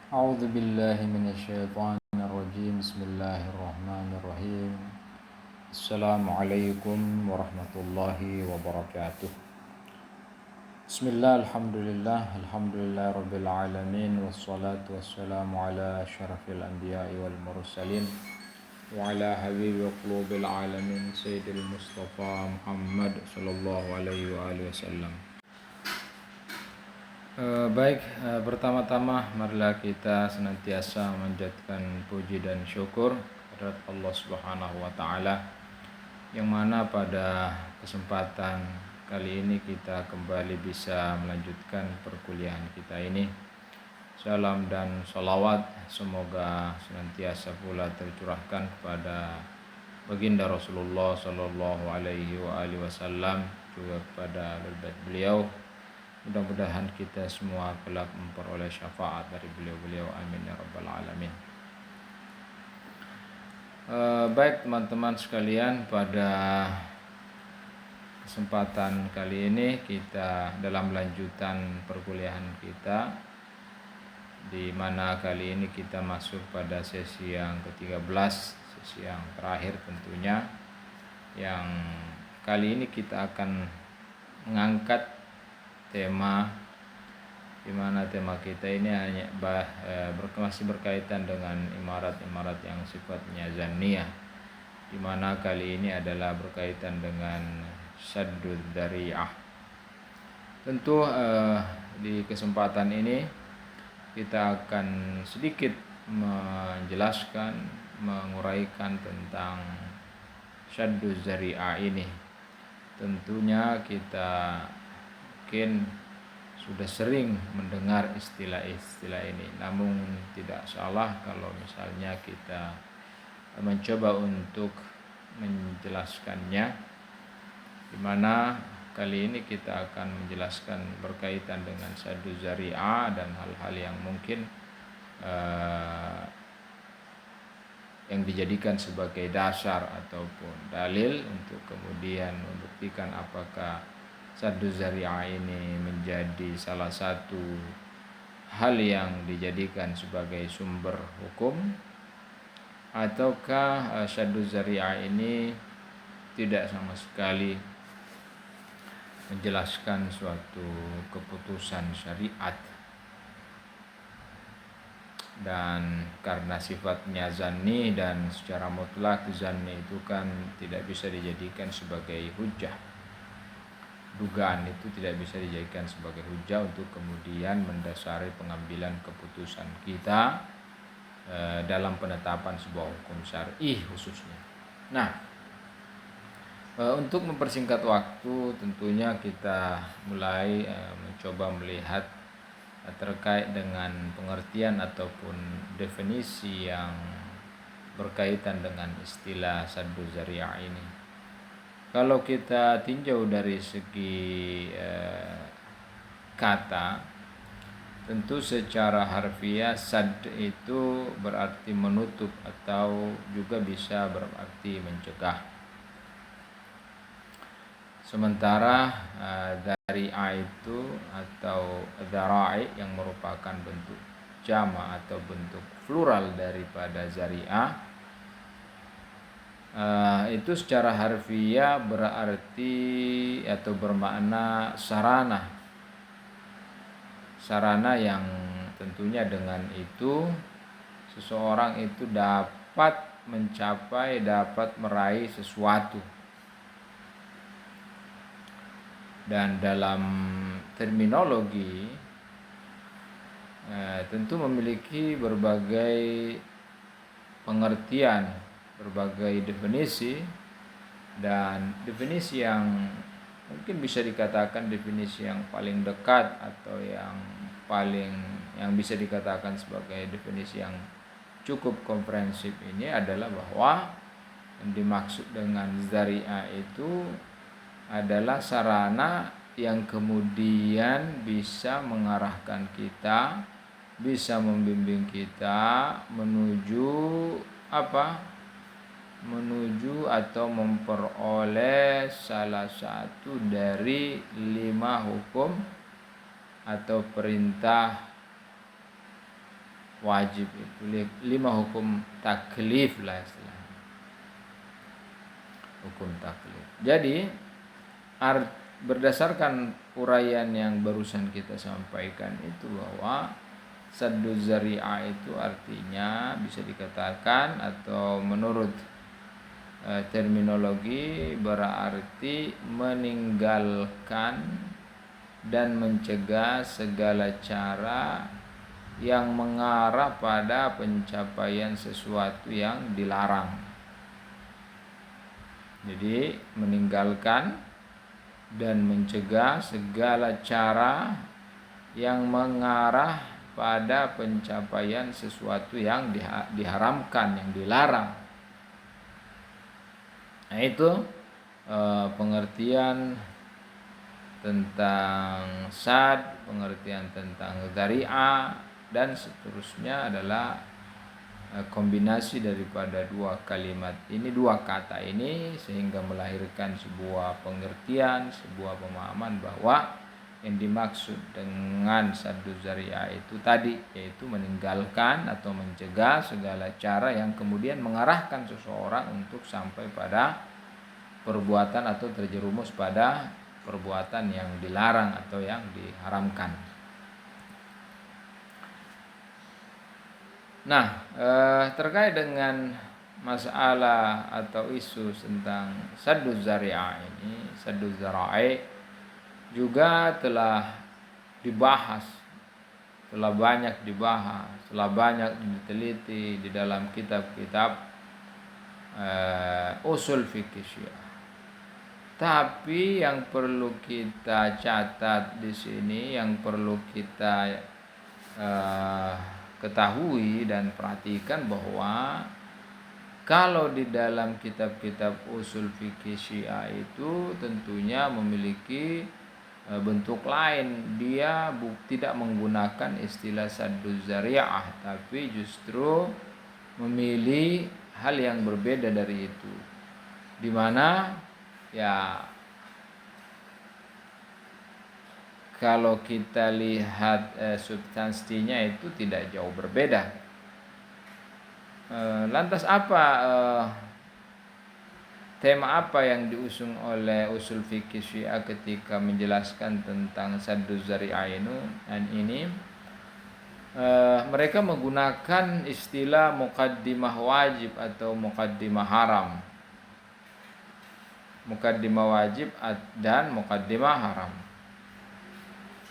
أعوذ بالله من الشيطان الرجيم بسم الله الرحمن الرحيم السلام عليكم ورحمة الله وبركاته بسم الله الحمد لله رب العالمين والصلاة والسلام على أشرف الأنبياء والمرسلين وعلى حبيب قلوب العالمين سيد المصطفى محمد صلى الله عليه وآله وسلم. Pertama-tama marilah kita senantiasa memanjatkan puji dan syukur kepada Allah Subhanahu wa taala, yang mana pada kesempatan kali ini kita kembali bisa melanjutkan perkuliahan kita ini. Salam dan salawat semoga senantiasa pula tercurahkan kepada baginda Rasulullah sallallahu alaihi wasallam, juga kepada ahli bait beliau. Mudah-mudahan kita semua kelak memperoleh syafaat dari beliau-beliau, amin ya rabbal alamin. Baik teman-teman sekalian, pada kesempatan kali ini kita dalam lanjutan perkuliahan kita, di mana kali ini kita masuk pada sesi yang ke-13, sesi yang terakhir tentunya, yang kali ini kita akan mengangkat tema, di mana tema kita ini hanya masih berkaitan dengan imarat-imarat yang sifatnya zanniyah, di mana kali ini adalah berkaitan dengan saddud dzari'ah. Tentu di kesempatan ini kita akan sedikit menjelaskan, menguraikan tentang saddud dzari'ah ini. Tentunya kita mungkin sudah sering mendengar istilah-istilah ini, namun tidak salah kalau misalnya kita mencoba untuk menjelaskannya, di mana kali ini kita akan menjelaskan berkaitan dengan saddud dzari'ah dan hal-hal yang mungkin yang dijadikan sebagai dasar ataupun dalil untuk kemudian membuktikan apakah saddud dzari'ah ini menjadi salah satu hal yang dijadikan sebagai sumber hukum, ataukah saddud dzari'ah ini tidak sama sekali menjelaskan suatu keputusan syariat, dan karena sifatnya zanni dan secara mutlak zanni itu kan tidak bisa dijadikan sebagai hujjah. Dugaan itu tidak bisa dijadikan sebagai hujah untuk kemudian mendasari pengambilan keputusan kita dalam penetapan sebuah hukum syar'i khususnya. Nah, untuk mempersingkat waktu, tentunya kita mulai mencoba melihat terkait dengan pengertian ataupun definisi yang berkaitan dengan istilah saddud dzari'ah ini. Kalau kita tinjau dari segi kata, tentu secara harfiah sad itu berarti menutup atau juga bisa berarti mencegah. Sementara dzari'ah itu atau dzara'i yang merupakan bentuk jama' atau bentuk plural daripada zari'ah, itu secara harfiah berarti atau bermakna sarana yang tentunya dengan itu seseorang itu dapat mencapai, dapat meraih sesuatu. Dan dalam terminologi tentu memiliki berbagai pengertian, berbagai definisi, dan definisi yang mungkin bisa dikatakan definisi yang paling dekat atau yang bisa dikatakan sebagai definisi yang cukup komprehensif ini adalah bahwa yang dimaksud dengan dzari'ah itu adalah sarana yang kemudian bisa mengarahkan kita, bisa membimbing kita menuju atau memperoleh salah satu dari 5 hukum atau perintah wajib itu 5 hukum taklif lah istilahnya. Hukum taklif. Jadi berdasarkan uraian yang barusan kita sampaikan itu bahwa saddu zari'ah itu artinya bisa dikatakan atau menurut terminologi berarti meninggalkan dan mencegah segala cara yang mengarah pada pencapaian sesuatu yang dilarang. Jadi meninggalkan dan mencegah segala cara yang mengarah pada pencapaian sesuatu yang diharamkan, yang dilarang. Nah itu pengertian tentang sad, pengertian tentang zari'ah, dan seterusnya adalah kombinasi daripada dua kalimat ini, dua kata ini, sehingga melahirkan sebuah pengertian, sebuah pemahaman bahwa yang dimaksud dengan saddu zari'ah itu tadi, yaitu meninggalkan atau mencegah segala cara yang kemudian mengarahkan seseorang untuk sampai pada perbuatan atau terjerumus pada perbuatan yang dilarang atau yang diharamkan. Nah, terkait dengan masalah atau isu tentang saddu zari'ah ini, saddu zara'i juga telah dibahas, telah banyak dibahas, telah banyak diteliti di dalam kitab-kitab usul fikih Syiah. Tapi yang perlu kita catat di sini, yang perlu kita ketahui dan perhatikan bahwa kalau di dalam kitab-kitab usul fikih Syiah itu tentunya memiliki bentuk lain. Dia tidak menggunakan istilah saddu zari'ah, tapi justru memilih hal yang berbeda dari itu, di mana ya kalau kita lihat substansinya itu tidak jauh berbeda. Lantas apa tema apa yang diusung oleh usul fikih Syiah ketika menjelaskan tentang saddu zari'ah ini? Mereka menggunakan istilah muqaddimah wajib atau muqaddimah haram. Muqaddimah wajib dan muqaddimah haram.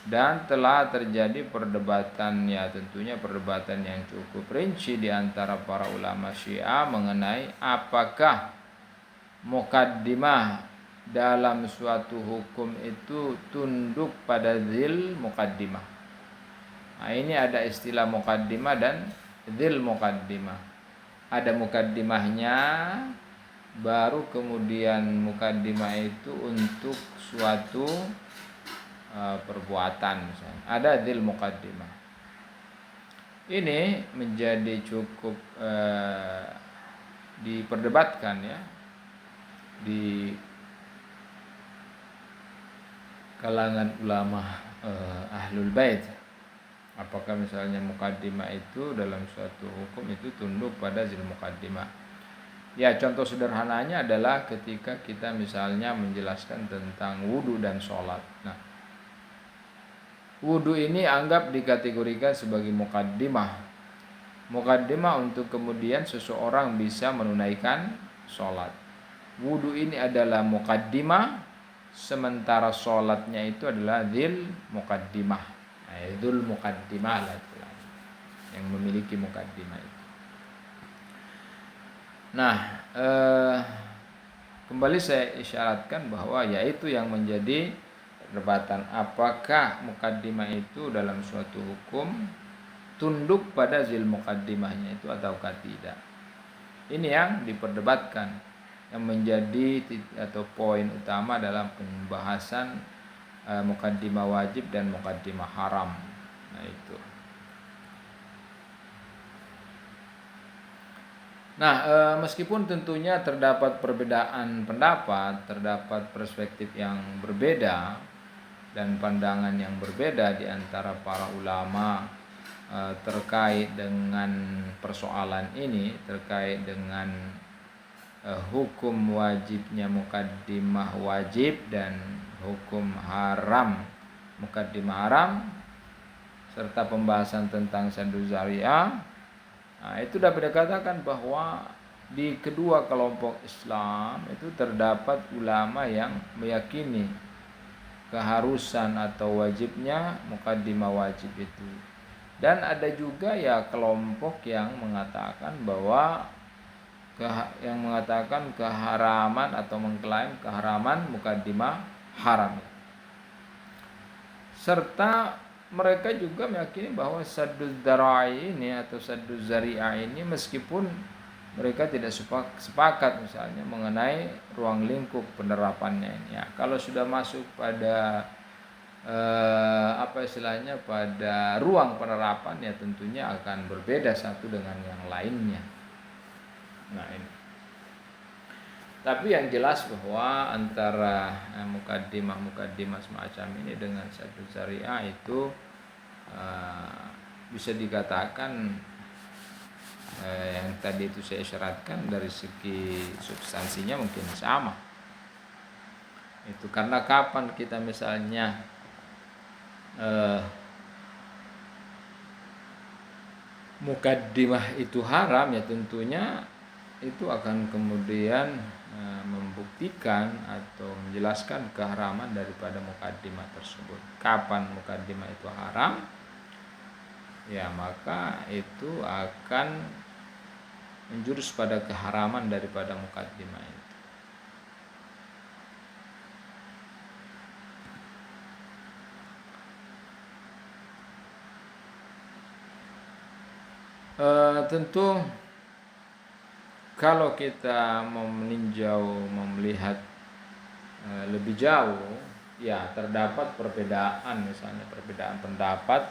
Dan telah terjadi perdebatan, ya tentunya perdebatan yang cukup rinci di antara para ulama Syiah mengenai apakah muqaddimah dalam suatu hukum itu tunduk pada dzil muqaddimah. Nah, ini ada istilah muqaddimah dan dzil muqaddimah. Ada muqaddimahnya, baru kemudian muqaddimah itu untuk suatu perbuatan misalnya. Ada dzil muqaddimah. Ini menjadi cukup diperdebatkan ya di kalangan ulama ahlul bait. Apakah misalnya muqaddimah itu dalam suatu hukum itu tunduk pada dzil muqaddimah? Ya, contoh sederhananya adalah ketika kita misalnya menjelaskan tentang wudu dan sholat. Nah, wudu ini anggap dikategorikan sebagai muqaddimah. Muqaddimah untuk kemudian seseorang bisa menunaikan sholat. Wudu ini adalah muqaddimah, sementara sholatnya itu adalah dzil muqaddimah. Nah, dzul muqaddimah lah itu yang memiliki muqaddimah itu. Nah, kembali saya isyaratkan bahwa yaitu yang menjadi perdebatan, apakah muqaddimah itu dalam suatu hukum tunduk pada dzil muqaddimahnya itu ataukah tidak. Ini yang diperdebatkan, yang menjadi atau poin utama dalam pembahasan muqaddimah wajib dan muqaddimah haram. Nah itu. Nah, meskipun tentunya terdapat perbedaan pendapat, terdapat perspektif yang berbeda dan pandangan yang berbeda di antara para ulama terkait dengan persoalan ini, terkait dengan hukum wajibnya mukaddimah wajib dan hukum haram mukaddimah haram, serta pembahasan tentang saddu zari'ah. Nah, itu dapat dikatakan bahwa di kedua kelompok Islam itu terdapat ulama yang meyakini keharusan atau wajibnya mukaddimah wajib itu. Dan ada juga ya kelompok yang mengatakan bahwa keharaman atau mengklaim keharaman mukaddimah haram. Serta mereka juga meyakini bahwa saddu dzara'i ini atau saddu zari'ah ini, meskipun mereka tidak sepakat misalnya mengenai ruang lingkup penerapannya ini. Ya, kalau sudah masuk pada pada ruang penerapan, ya tentunya akan berbeda satu dengan yang lainnya. Nah ini. Tapi yang jelas bahwa antara mukaddimah semacam ini dengan saddu zari'ah itu bisa dikatakan yang tadi itu saya isyaratkan dari segi substansinya mungkin sama. Itu karena kapan kita misalnya mukaddimah itu haram, ya tentunya itu akan kemudian membuktikan atau menjelaskan keharaman daripada mukaddimah tersebut. Kapan mukaddimah itu haram, ya maka itu akan menjurus pada keharaman daripada mukaddimah itu. Tentu kalau kita mau meninjau, melihat lebih jauh, ya terdapat perbedaan, misalnya perbedaan pendapat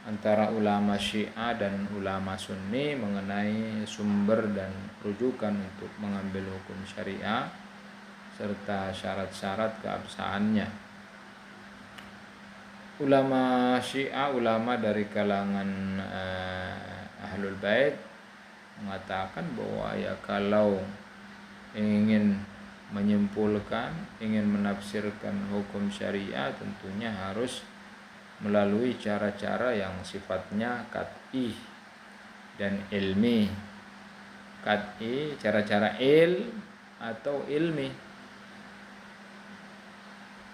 antara ulama Syiah dan ulama Sunni mengenai sumber dan rujukan untuk mengambil hukum syariah serta syarat-syarat keabsahannya. Ulama Syiah, ulama dari kalangan Ahlul Bait, mengatakan bahwa ya kalau ingin menyimpulkan, ingin menafsirkan hukum syariah, tentunya harus melalui cara-cara yang sifatnya qat'i dan ilmi. Qat'i, cara-cara atau ilmi.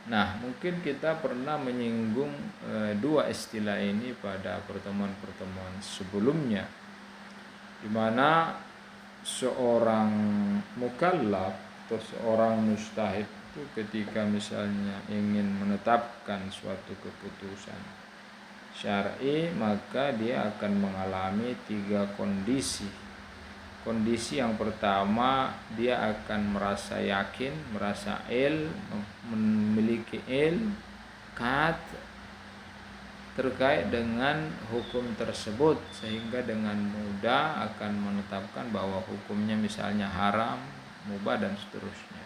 Nah, mungkin kita pernah menyinggung dua istilah ini pada pertemuan-pertemuan sebelumnya, di mana seorang mukallaf atau seorang mujtahid itu ketika misalnya ingin menetapkan suatu keputusan syar'i, maka dia akan mengalami 3 kondisi. Kondisi yang pertama, dia akan merasa yakin, merasa memiliki terkait dengan hukum tersebut, sehingga dengan mudah akan menetapkan bahwa hukumnya misalnya haram, mubah dan seterusnya.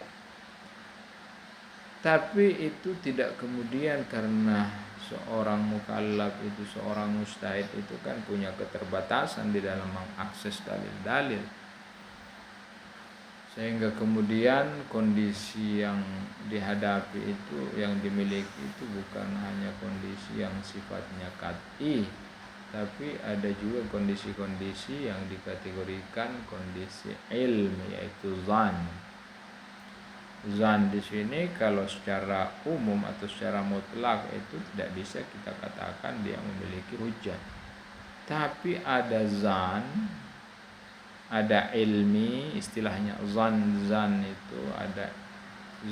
Tapi itu tidak kemudian, karena seorang mukallaf itu, seorang mujtahid itu kan punya keterbatasan di dalam mengakses dalil-dalil, sehingga kemudian kondisi yang dihadapi itu, yang dimiliki itu bukan hanya kondisi yang sifatnya qat'i, tapi ada juga kondisi-kondisi yang dikategorikan kondisi ilmi, yaitu zan. Zan di sini kalau secara umum atau secara mutlak itu tidak bisa kita katakan dia memiliki hujjah. Tapi ada zan, ada ilmi, istilahnya zan itu ada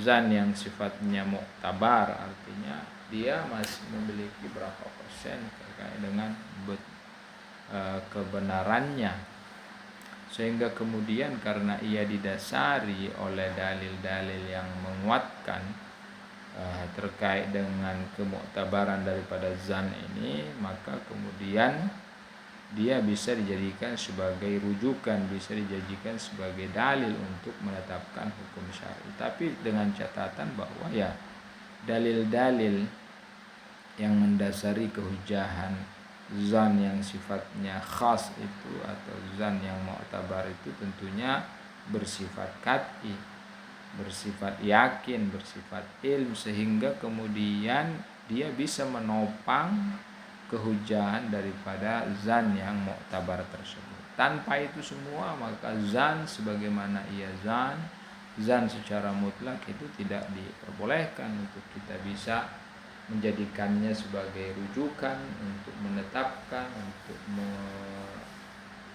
zan yang sifatnya muktabar, artinya dia masih memiliki berapa persen terkait dengan kebenarannya, sehingga kemudian karena ia didasari oleh dalil-dalil yang menguatkan terkait dengan kemuktabaran daripada zan ini, maka kemudian dia bisa dijadikan sebagai rujukan, bisa dijadikan sebagai dalil untuk menetapkan hukum syar'i. Tapi dengan catatan bahwa ya dalil-dalil yang mendasari kehujahan zan yang sifatnya khas itu atau zan yang mu'tabar itu tentunya bersifat qat'i, bersifat yakin, bersifat ilm, sehingga kemudian dia bisa menopang kehujahan daripada zan yang mu'tabar tersebut. Tanpa itu semua maka zan sebagaimana ia zan secara mutlak itu tidak diperbolehkan untuk kita bisa menjadikannya sebagai rujukan untuk menetapkan, untuk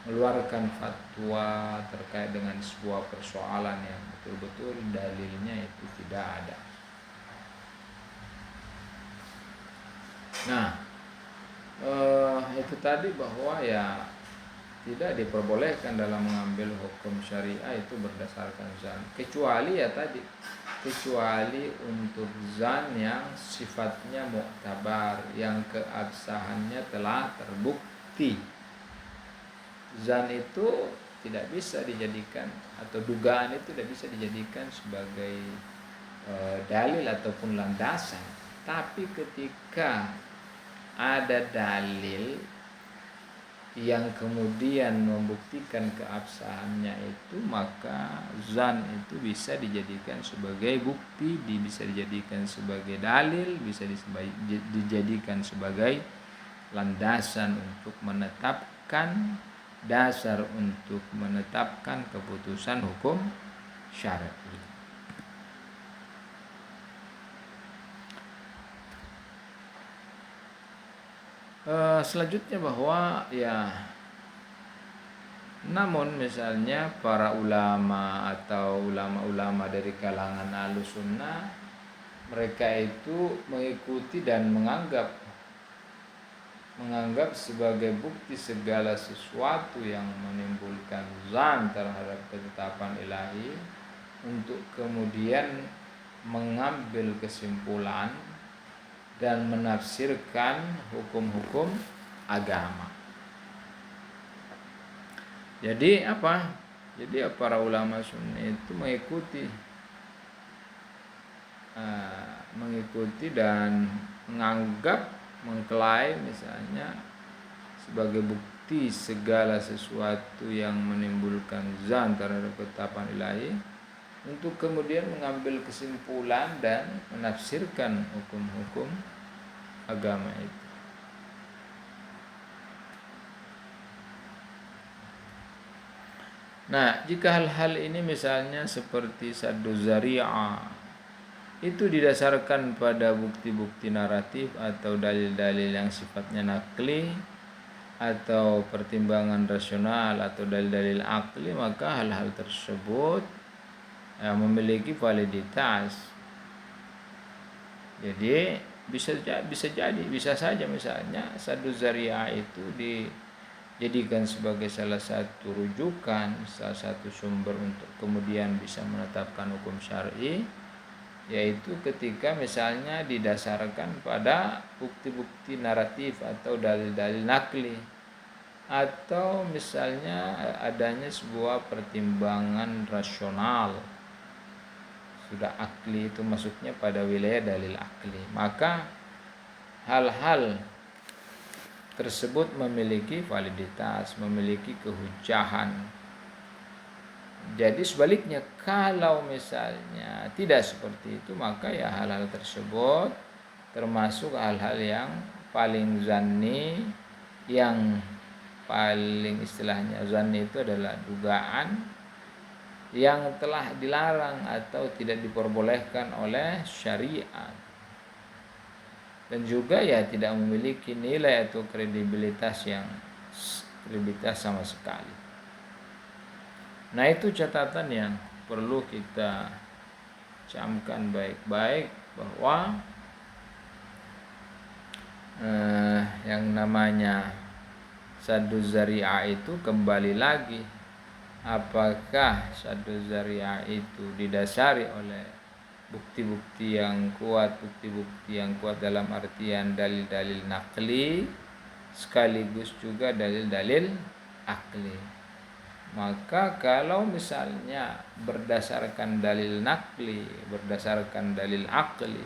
mengeluarkan fatwa terkait dengan sebuah persoalan yang betul-betul dalilnya itu tidak ada. Nah, itu tadi bahwa ya tidak diperbolehkan dalam mengambil hukum syariah itu berdasarkan zan, kecuali untuk zan yang sifatnya mu'tabar, yang keabsahannya telah terbukti. Zan itu tidak bisa dijadikan, atau dugaan itu tidak bisa dijadikan sebagai dalil ataupun landasan. Tapi ketika ada dalil yang kemudian membuktikan keabsahannya itu, maka zan itu bisa dijadikan sebagai bukti, bisa dijadikan sebagai dalil, bisa dijadikan sebagai landasan untuk menetapkan, dasar untuk menetapkan keputusan hukum syar'i. Selanjutnya bahwa ya, namun misalnya para ulama atau ulama-ulama dari kalangan Ahlussunnah, mereka itu mengikuti dan menganggap sebagai bukti segala sesuatu yang menimbulkan zan terhadap ketetapan ilahi, untuk kemudian mengambil kesimpulan dan menafsirkan hukum-hukum agama. Jadi apa? Jadi para ulama Sunni itu mengikuti dan menganggap, mengklaim misalnya sebagai bukti segala sesuatu yang menimbulkan zan terhadap ketetapan ilahi, untuk kemudian mengambil kesimpulan dan menafsirkan hukum-hukum agama itu. Nah, jika hal-hal ini misalnya seperti saddu zari'ah itu didasarkan pada bukti-bukti naratif atau dalil-dalil yang sifatnya nakli atau pertimbangan rasional atau dalil-dalil akli, maka hal-hal tersebut memiliki validitas. Jadi bisa saja misalnya saddu zari'ah itu dijadikan sebagai salah satu rujukan, salah satu sumber untuk kemudian bisa menetapkan hukum syar'i, yaitu ketika misalnya didasarkan pada bukti-bukti naratif atau dalil-dalil nakli, atau misalnya adanya sebuah pertimbangan rasional. Sudah akli itu masuknya pada wilayah dalil akli, maka hal-hal tersebut memiliki validitas, memiliki kehujahan. Jadi sebaliknya, kalau misalnya tidak seperti itu, maka ya hal-hal tersebut termasuk hal-hal yang paling zanni, yang paling istilahnya zanni itu adalah dugaan yang telah dilarang atau tidak diperbolehkan oleh syariat, dan juga ya tidak memiliki nilai atau kredibilitas sama sekali. Nah, itu catatan yang perlu kita camkan baik-baik, bahwa yang namanya saddu zari'ah itu kembali lagi, apakah saddu zari'ah itu didasari oleh bukti-bukti yang kuat dalam artian dalil-dalil nakli sekaligus juga dalil-dalil akli. Maka kalau misalnya berdasarkan dalil nakli, berdasarkan dalil akli,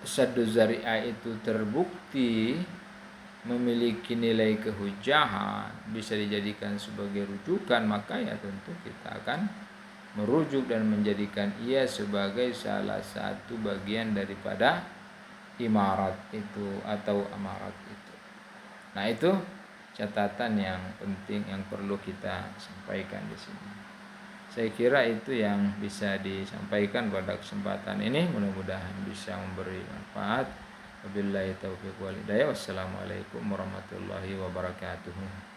saddu zari'ah itu terbukti memiliki nilai kehujahan, bisa dijadikan sebagai rujukan, maka ya tentu kita akan merujuk dan menjadikan ia sebagai salah satu bagian daripada imarat itu atau amarat itu. Nah, itu catatan yang penting yang perlu kita sampaikan di sini. Saya kira itu yang bisa disampaikan pada kesempatan ini, mudah-mudahan bisa memberi manfaat. Wabillahi taufiq wal hidayah. Wassalamualaikum warahmatullahi wabarakatuh.